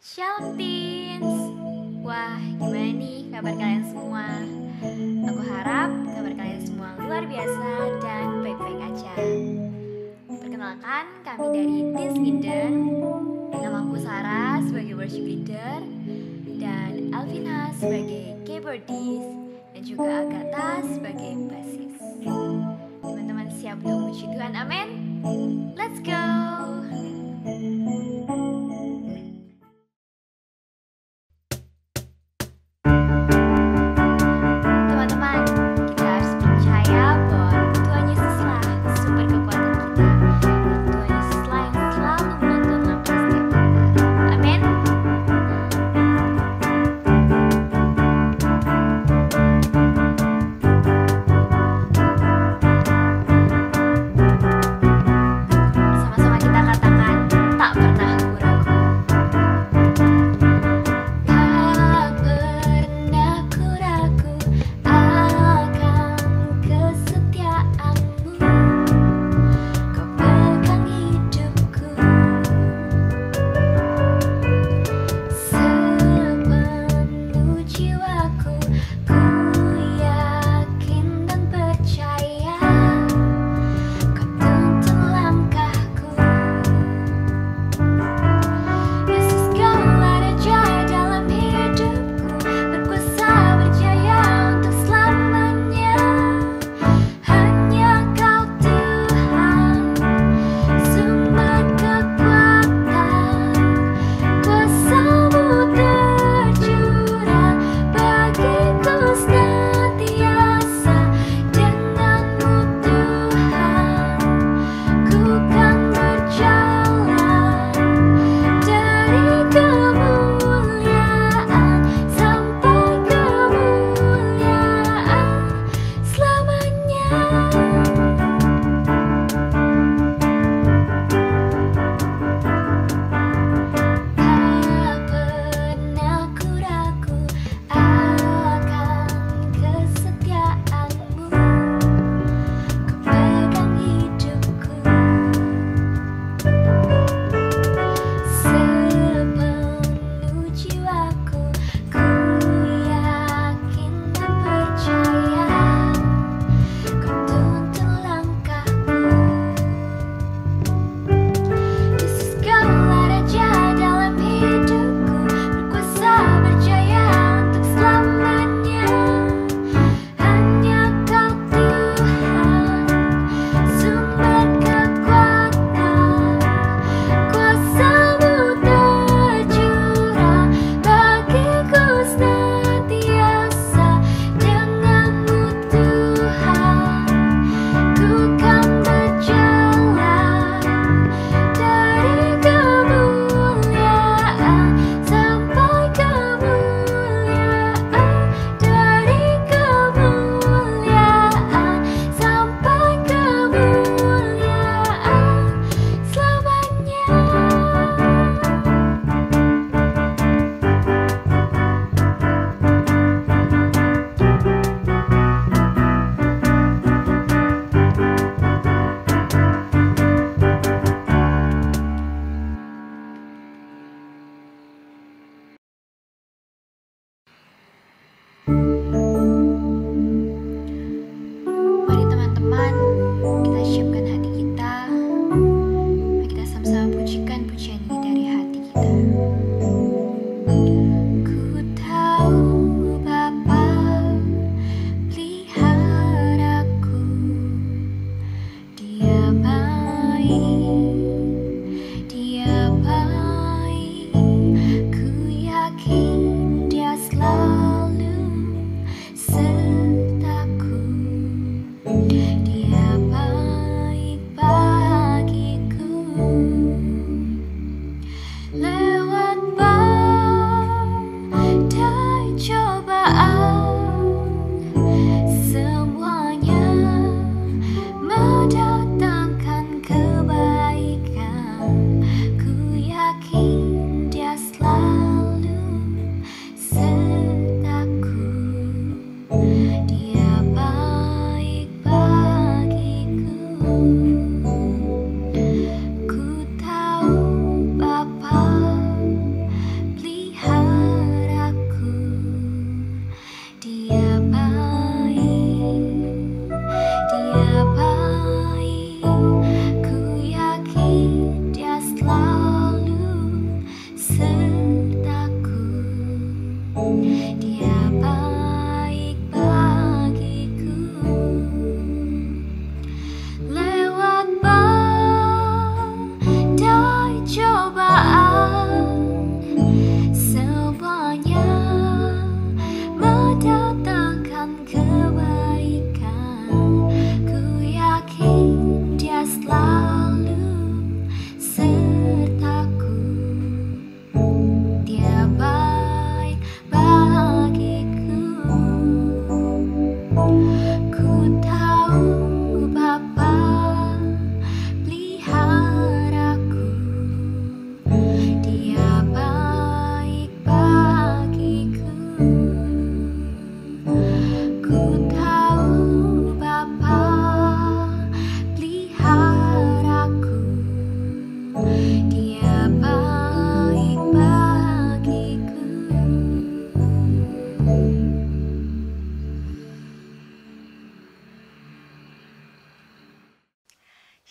Shalom Teens. Wah, gimana nih kabar kalian semua? Aku harap kabar kalian semua luar biasa dan baik-baik aja. Perkenalkan, kami dari Teens Eden. Namaku Sarah sebagai worship leader dan Alvina sebagai keyboardist dan juga Agatha sebagai bassist. Teman-teman siap untuk puji Tuhan, amin? Let's go! Teman-teman, kita harus percaya bahwa Tuhan Yesuslah sumber kekuatan kita. Dan Tuhan Yesuslah yang selalu menuntun langkah setiap kita. Amin. Sama-sama kita katakan, tak pernah aku ragu.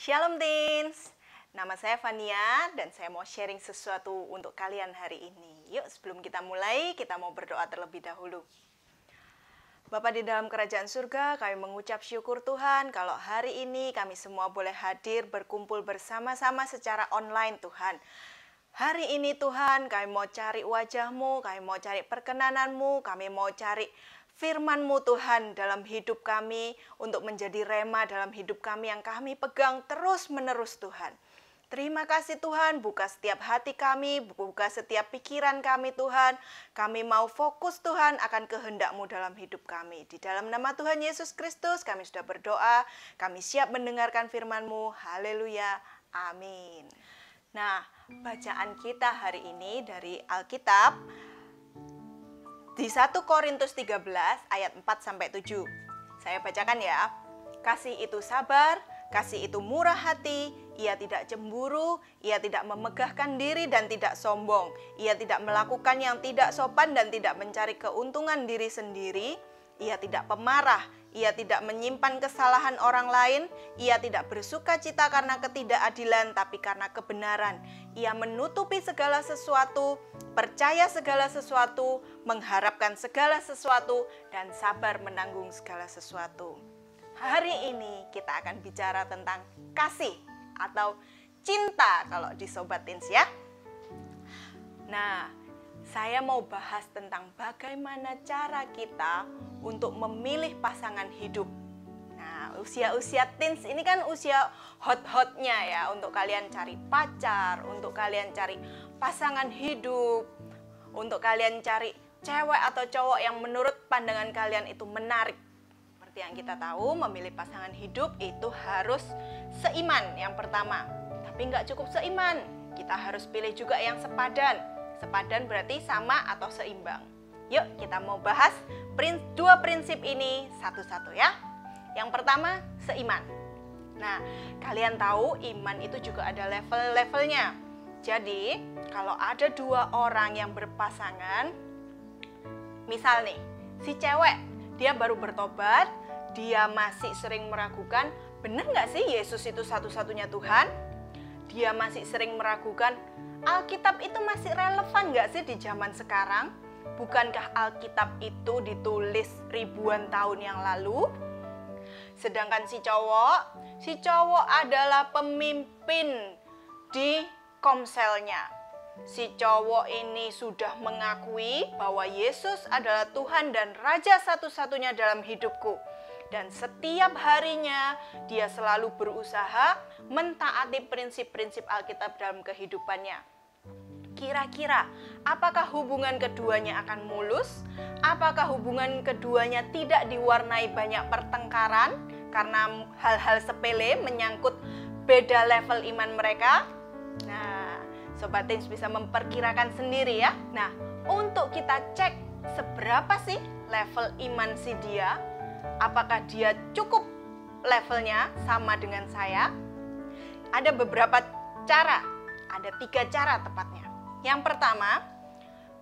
Shalom Teens, nama saya Fania dan saya mau sharing sesuatu untuk kalian hari ini. Yuk sebelum kita mulai, kita mau berdoa terlebih dahulu. Bapa di dalam kerajaan surga, kami mengucap syukur Tuhan kalau hari ini kami semua boleh hadir berkumpul bersama-sama secara online Tuhan. Hari ini Tuhan, kami mau cari wajah-Mu, kami mau cari perkenanan-Mu, kami mau cari firman-Mu Tuhan dalam hidup kami, untuk menjadi rema dalam hidup kami yang kami pegang terus-menerus Tuhan. Terima kasih Tuhan, buka setiap hati kami, buka setiap pikiran kami Tuhan. Kami mau fokus Tuhan akan kehendak-Mu dalam hidup kami. Di dalam nama Tuhan Yesus Kristus kami sudah berdoa, kami siap mendengarkan firman-Mu. Haleluya, amin. Nah, bacaan kita hari ini dari Alkitab di 1 Korintus 13 ayat 4-7. Saya bacakan ya. Kasih itu sabar, kasih itu murah hati, ia tidak cemburu, ia tidak memegahkan diri dan tidak sombong. Ia tidak melakukan yang tidak sopan dan tidak mencari keuntungan diri sendiri. Ia tidak pemarah, ia tidak menyimpan kesalahan orang lain, ia tidak bersuka cita karena ketidakadilan tapi karena kebenaran. Ia menutupi segala sesuatu, percaya segala sesuatu, mengharapkan segala sesuatu, dan sabar menanggung segala sesuatu. Hari ini kita akan bicara tentang kasih atau cinta kalau di Sobat Teens ya. Nah, saya mau bahas tentang bagaimana cara kita untuk memilih pasangan hidup. Nah, usia-usia teens ini kan usia hot-hotnya ya, untuk kalian cari pacar, untuk kalian cari pasangan hidup, untuk kalian cari cewek atau cowok yang menurut pandangan kalian itu menarik. Seperti yang kita tahu, memilih pasangan hidup itu harus seiman yang pertama. Tapi nggak cukup seiman, kita harus pilih juga yang sepadan. Sepadan berarti sama atau seimbang. Yuk kita mau bahas dua prinsip ini satu-satu ya. Yang pertama, seiman. Nah, kalian tahu iman itu juga ada level-levelnya. Jadi, kalau ada dua orang yang berpasangan, misal nih, si cewek, dia baru bertobat, dia masih sering meragukan, bener nggak sih Yesus itu satu-satunya Tuhan? Dia masih sering meragukan, Alkitab itu masih relevan nggak sih di zaman sekarang? Bukankah Alkitab itu ditulis ribuan tahun yang lalu? Sedangkan si cowok adalah pemimpin di komselnya. Si cowok ini sudah mengakui bahwa Yesus adalah Tuhan dan Raja satu-satunya dalam hidupku. Dan setiap harinya dia selalu berusaha mentaati prinsip-prinsip Alkitab dalam kehidupannya. Kira-kira apakah hubungan keduanya akan mulus? Apakah hubungan keduanya tidak diwarnai banyak pertengkaran karena hal-hal sepele menyangkut beda level iman mereka? Nah, Sobat Teens bisa memperkirakan sendiri ya. Nah, untuk kita cek seberapa sih level iman si dia, apakah dia cukup levelnya sama dengan saya? Ada beberapa cara, ada 3 cara tepatnya. Yang pertama,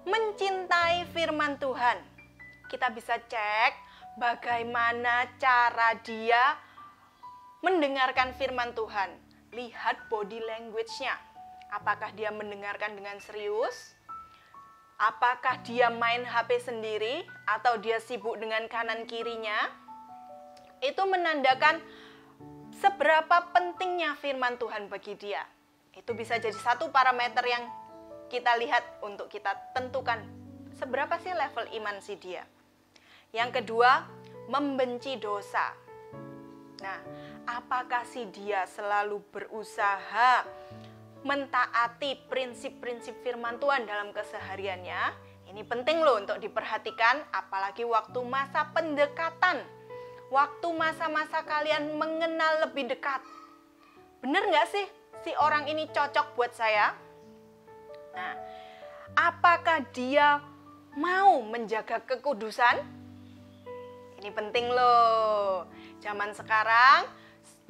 mencintai firman Tuhan. Kita bisa cek bagaimana cara dia mendengarkan firman Tuhan. Lihat body language-nya. Apakah dia mendengarkan dengan serius? Apakah dia main HP sendiri atau dia sibuk dengan kanan kirinya? Itu menandakan seberapa pentingnya firman Tuhan bagi dia. Itu bisa jadi satu parameter yang kita lihat untuk kita tentukan seberapa sih level iman si dia. Yang kedua, membenci dosa. Nah, apakah si dia selalu berusaha mentaati prinsip-prinsip firman Tuhan dalam kesehariannya? Ini penting loh untuk diperhatikan, apalagi waktu masa pendekatan. Waktu masa-masa kalian mengenal lebih dekat. Bener nggak sih si orang ini cocok buat saya? Nah, apakah dia mau menjaga kekudusan? Ini penting loh. Zaman sekarang,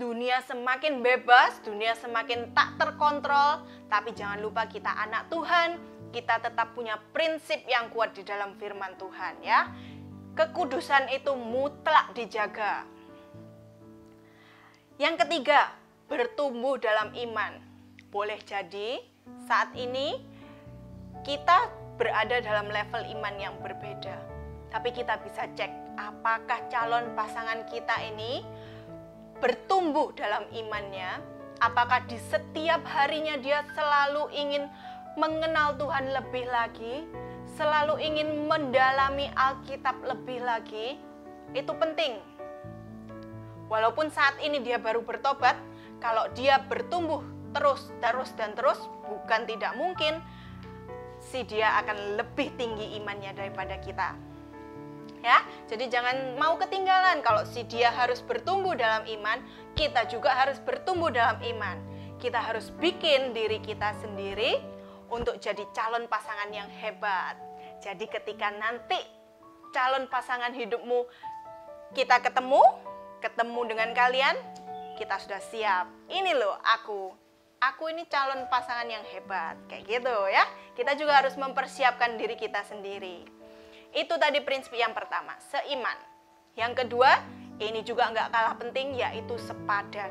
dunia semakin bebas, dunia semakin tak terkontrol. Tapi jangan lupa kita anak Tuhan, kita tetap punya prinsip yang kuat di dalam firman Tuhan ya. Kekudusan itu mutlak dijaga. Yang ketiga, bertumbuh dalam iman. Boleh jadi saat ini kita berada dalam level iman yang berbeda. Tapi kita bisa cek apakah calon pasangan kita ini bertumbuh dalam imannya. Apakah di setiap harinya dia selalu ingin mengenal Tuhan lebih lagi, selalu ingin mendalami Alkitab lebih lagi. Itu penting. Walaupun saat ini dia baru bertobat, kalau dia bertumbuh terus, bukan tidak mungkin si dia akan lebih tinggi imannya daripada kita. Ya, jadi jangan mau ketinggalan. Kalau si dia harus bertumbuh dalam iman, kita juga harus bertumbuh dalam iman. Kita harus bikin diri kita sendiri untuk jadi calon pasangan yang hebat. Jadi ketika nanti calon pasangan hidupmu kita ketemu dengan kalian, kita sudah siap. Ini loh aku ini calon pasangan yang hebat, kayak gitu ya. Kita juga harus mempersiapkan diri kita sendiri. Itu tadi prinsip yang pertama, seiman. Yang kedua, ini juga nggak kalah penting, yaitu sepadan.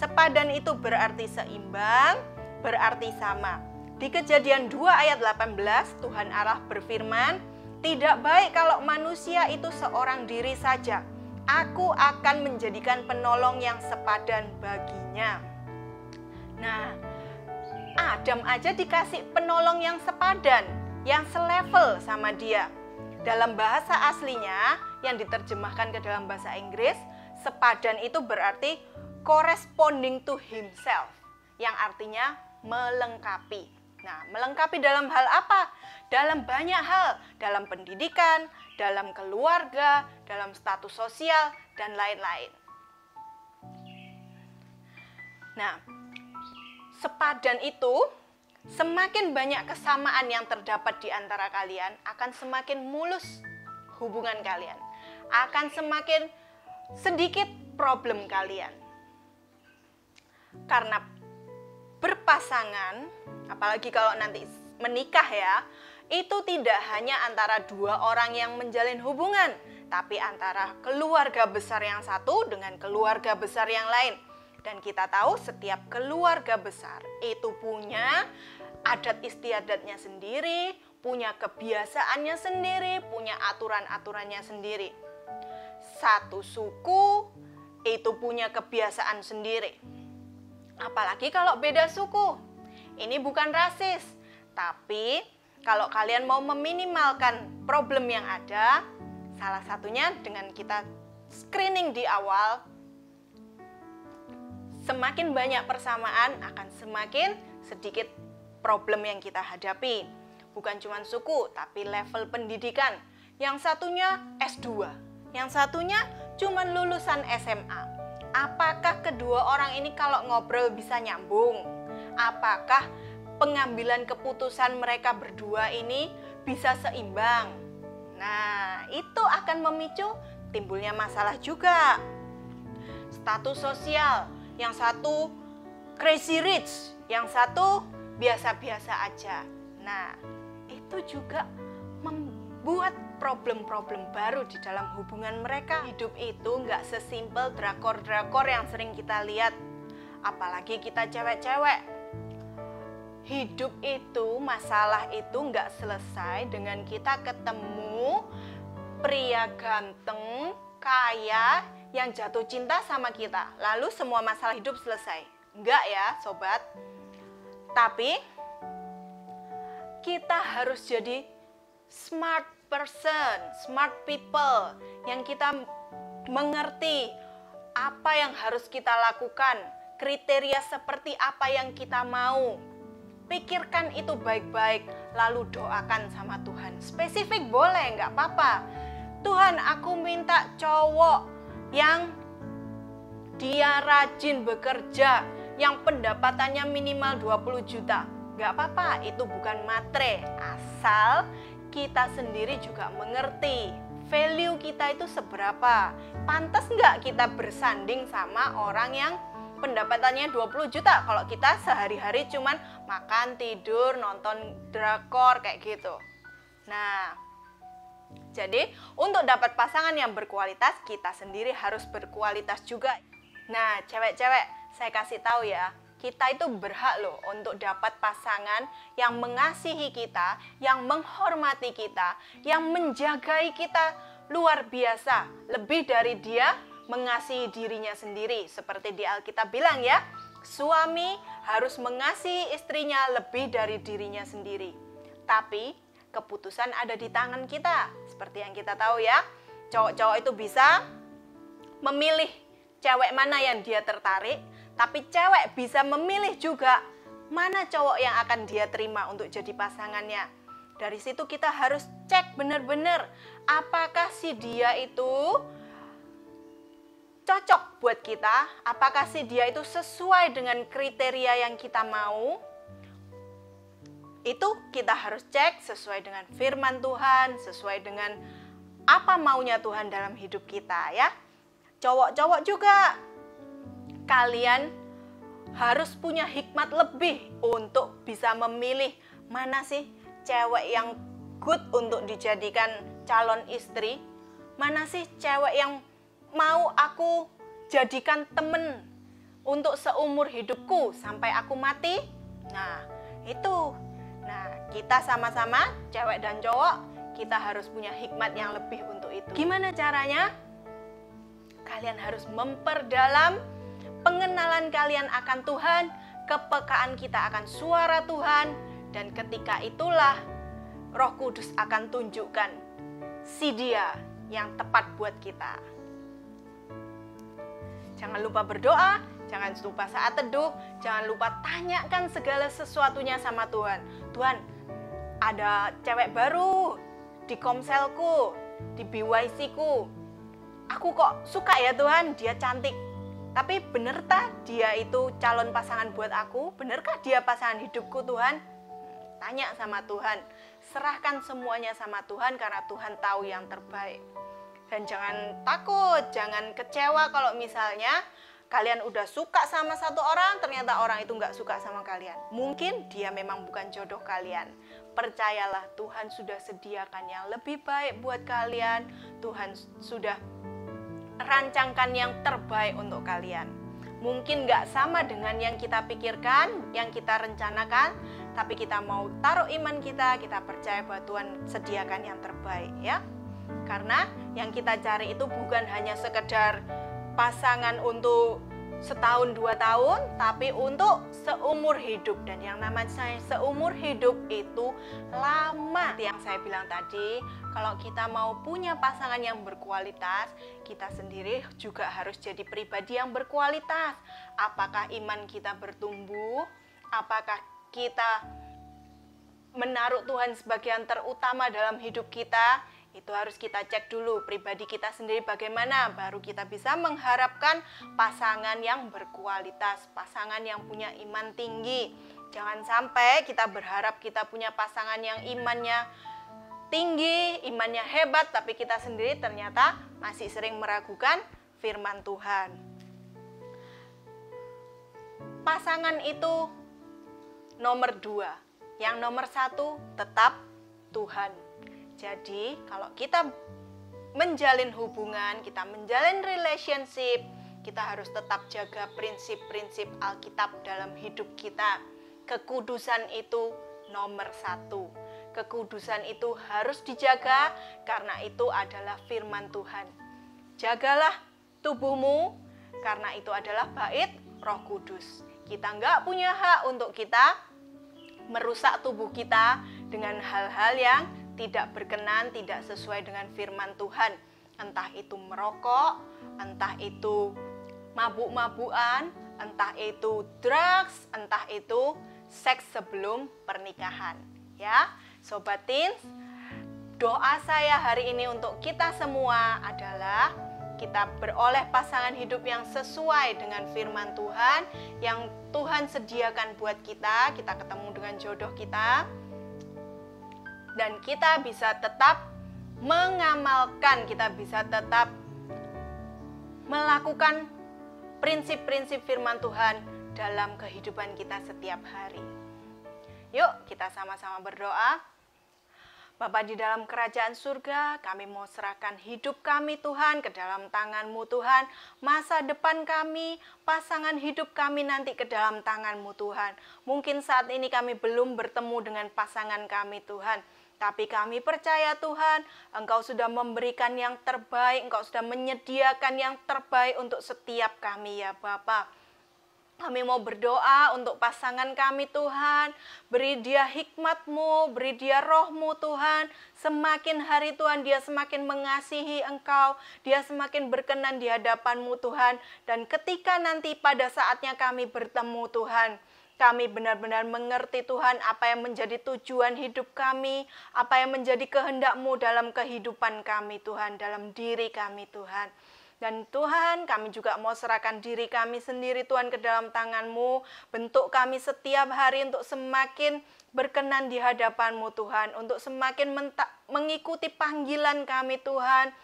Sepadan itu berarti seimbang, berarti sama. Di Kejadian 2 ayat 18, Tuhan Allah berfirman, "Tidak baik kalau manusia itu seorang diri saja. Aku akan menjadikan penolong yang sepadan baginya." Nah, Adam aja dikasih penolong yang sepadan, yang selevel sama dia. Dalam bahasa aslinya, yang diterjemahkan ke dalam bahasa Inggris, sepadan itu berarti corresponding to himself, yang artinya melengkapi. Nah, melengkapi dalam hal apa? Dalam banyak hal, dalam pendidikan, dalam keluarga, dalam status sosial, dan lain-lain. Nah, sepadan itu, semakin banyak kesamaan yang terdapat di antara kalian, akan semakin mulus hubungan kalian. Akan semakin sedikit problem kalian. Karena berpasangan, apalagi kalau nanti menikah ya, itu tidak hanya antara dua orang yang menjalin hubungan, tapi antara keluarga besar yang satu dengan keluarga besar yang lain. Dan kita tahu setiap keluarga besar itu punya adat istiadatnya sendiri, punya kebiasaannya sendiri, punya aturan-aturannya sendiri. Satu suku itu punya kebiasaan sendiri. Apalagi kalau beda suku. Ini bukan rasis, tapi kalau kalian mau meminimalkan problem yang ada, salah satunya dengan kita screening di awal. Semakin banyak persamaan akan semakin sedikit problem yang kita hadapi. Bukan cuma suku, tapi level pendidikan. Yang satunya S2, yang satunya cuma lulusan SMA. Apakah kedua orang ini kalau ngobrol bisa nyambung? Apakah pengambilan keputusan mereka berdua ini bisa seimbang? Nah, itu akan memicu timbulnya masalah juga. Status sosial, yang satu crazy rich, yang satu biasa-biasa aja. Nah, itu juga membuat problem-problem baru di dalam hubungan mereka. Hidup itu nggak sesimpel drakor-drakor yang sering kita lihat. Apalagi kita cewek-cewek. Hidup itu, masalah itu nggak selesai dengan kita ketemu pria ganteng, kaya, yang jatuh cinta sama kita. Lalu semua masalah hidup selesai. Enggak ya, sobat. Tapi kita harus jadi smart person, smart people, yang kita mengerti apa yang harus kita lakukan, kriteria seperti apa yang kita mau. Pikirkan itu baik-baik, lalu doakan sama Tuhan. Spesifik boleh, nggak apa-apa. Tuhan, aku minta cowok yang dia rajin bekerja, yang pendapatannya minimal 20 juta. Nggak apa-apa, itu bukan matre. Asal kita sendiri juga mengerti value kita itu seberapa. Pantas nggak kita bersanding sama orang yang pendapatannya 20 juta kalau kita sehari-hari cuman makan, tidur, nonton drakor kayak gitu. Nah, jadi untuk dapat pasangan yang berkualitas, kita sendiri harus berkualitas juga. Nah, cewek-cewek, saya kasih tahu ya, kita itu berhak loh untuk dapat pasangan yang mengasihi kita, yang menghormati kita, yang menjagai kita luar biasa. Lebih dari dia mengasihi dirinya sendiri. Seperti di Alkitab bilang ya, suami harus mengasihi istrinya lebih dari dirinya sendiri. Tapi keputusan ada di tangan kita. Seperti yang kita tahu ya, cowok-cowok itu bisa memilih cewek mana yang dia tertarik, tapi cewek bisa memilih juga mana cowok yang akan dia terima untuk jadi pasangannya. Dari situ kita harus cek benar-benar apakah si dia itu cocok buat kita, apakah si dia itu sesuai dengan kriteria yang kita mau. Itu kita harus cek sesuai dengan firman Tuhan, sesuai dengan apa maunya Tuhan dalam hidup kita ya. Cowok-cowok juga, kalian harus punya hikmat lebih untuk bisa memilih mana sih cewek yang good untuk dijadikan calon istri, mana sih cewek yang mau aku jadikan temen untuk seumur hidupku sampai aku mati. Nah, itu. Nah, kita sama-sama, cewek dan cowok, kita harus punya hikmat yang lebih untuk itu. Gimana caranya? Kalian harus memperdalam pengenalan kalian akan Tuhan, kepekaan kita akan suara Tuhan, dan ketika itulah Roh Kudus akan tunjukkan si dia yang tepat buat kita. Jangan lupa berdoa, jangan lupa saat teduh, jangan lupa tanyakan segala sesuatunya sama Tuhan. Tuhan, ada cewek baru di komselku, di BYC ku. Aku kok suka ya Tuhan, dia cantik. Tapi benerkah dia itu calon pasangan buat aku? Benerkah dia pasangan hidupku Tuhan? Tanya sama Tuhan. Serahkan semuanya sama Tuhan karena Tuhan tahu yang terbaik. Dan jangan takut, jangan kecewa kalau misalnya kalian udah suka sama satu orang, ternyata orang itu nggak suka sama kalian. Mungkin dia memang bukan jodoh kalian. Percayalah, Tuhan sudah sediakan yang lebih baik buat kalian. Tuhan sudah rancangkan yang terbaik untuk kalian. Mungkin nggak sama dengan yang kita pikirkan, yang kita rencanakan, tapi kita mau taruh iman kita percaya bahwa Tuhan sediakan yang terbaik ya. Karena yang kita cari itu bukan hanya sekedar pasangan untuk setahun 2 tahun, tapi untuk seumur hidup. Dan yang namanya seumur hidup itu lama. Yang saya bilang tadi, kalau kita mau punya pasangan yang berkualitas, kita sendiri juga harus jadi pribadi yang berkualitas. Apakah iman kita bertumbuh? Apakah kita menaruh Tuhan sebagai yang terutama dalam hidup kita? Itu harus kita cek dulu pribadi kita sendiri bagaimana, baru kita bisa mengharapkan pasangan yang berkualitas, pasangan yang punya iman tinggi. Jangan sampai kita berharap kita punya pasangan yang imannya tinggi, imannya hebat, tapi kita sendiri ternyata masih sering meragukan firman Tuhan. Pasangan itu nomor 2, yang nomor 1 tetap Tuhan. Jadi kalau kita menjalin hubungan, kita menjalin relationship, kita harus tetap jaga prinsip-prinsip Alkitab dalam hidup kita. Kekudusan itu nomor 1. Kekudusan itu harus dijaga karena itu adalah firman Tuhan. Jagalah tubuhmu karena itu adalah bait Roh Kudus. Kita nggak punya hak untuk kita merusak tubuh kita dengan hal-hal yang tidak berkenan, tidak sesuai dengan firman Tuhan. Entah itu merokok, entah itu mabuk-mabukan, entah itu drugs, entah itu seks sebelum pernikahan. Ya, Sobat Teens, doa saya hari ini untuk kita semua adalah kita beroleh pasangan hidup yang sesuai dengan firman Tuhan, yang Tuhan sediakan buat kita ketemu dengan jodoh kita, dan kita bisa tetap mengamalkan, kita bisa tetap melakukan prinsip-prinsip firman Tuhan dalam kehidupan kita setiap hari. Yuk kita sama-sama berdoa. Bapa di dalam kerajaan surga, kami mau serahkan hidup kami Tuhan ke dalam tangan-Mu Tuhan. Masa depan kami, pasangan hidup kami nanti ke dalam tangan-Mu Tuhan. Mungkin saat ini kami belum bertemu dengan pasangan kami Tuhan. Tapi kami percaya Tuhan, Engkau sudah memberikan yang terbaik, Engkau sudah menyediakan yang terbaik untuk setiap kami ya Bapa. Kami mau berdoa untuk pasangan kami Tuhan, beri dia hikmat-Mu, beri dia roh-Mu Tuhan. Semakin hari Tuhan dia semakin mengasihi Engkau, dia semakin berkenan di hadapan-Mu Tuhan. Dan ketika nanti pada saatnya kami bertemu Tuhan, kami benar-benar mengerti Tuhan apa yang menjadi tujuan hidup kami, apa yang menjadi kehendak-Mu dalam kehidupan kami Tuhan, dalam diri kami Tuhan. Dan Tuhan, kami juga mau serahkan diri kami sendiri Tuhan ke dalam tangan-Mu. Bentuk kami setiap hari untuk semakin berkenan di hadapan-Mu Tuhan. Untuk semakin mengikuti panggilan kami Tuhan.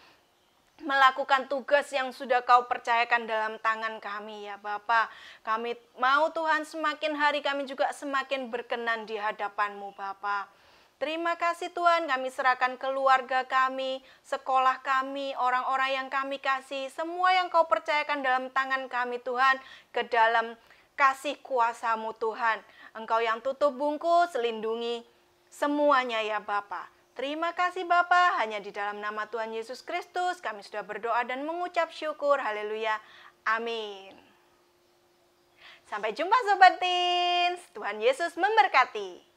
Melakukan tugas yang sudah Kau percayakan dalam tangan kami ya Bapa. Kami mau Tuhan semakin hari kami juga semakin berkenan di hadapan-Mu Bapa. Terima kasih Tuhan, kami serahkan keluarga kami, sekolah kami, orang-orang yang kami kasih, semua yang Kau percayakan dalam tangan kami Tuhan, ke dalam kasih kuasa-Mu Tuhan. Engkau yang tutup bungkus, lindungi semuanya ya Bapa. Terima kasih Bapa, hanya di dalam nama Tuhan Yesus Kristus kami sudah berdoa dan mengucap syukur, haleluya, amin. Sampai jumpa Sobat Teens, Tuhan Yesus memberkati.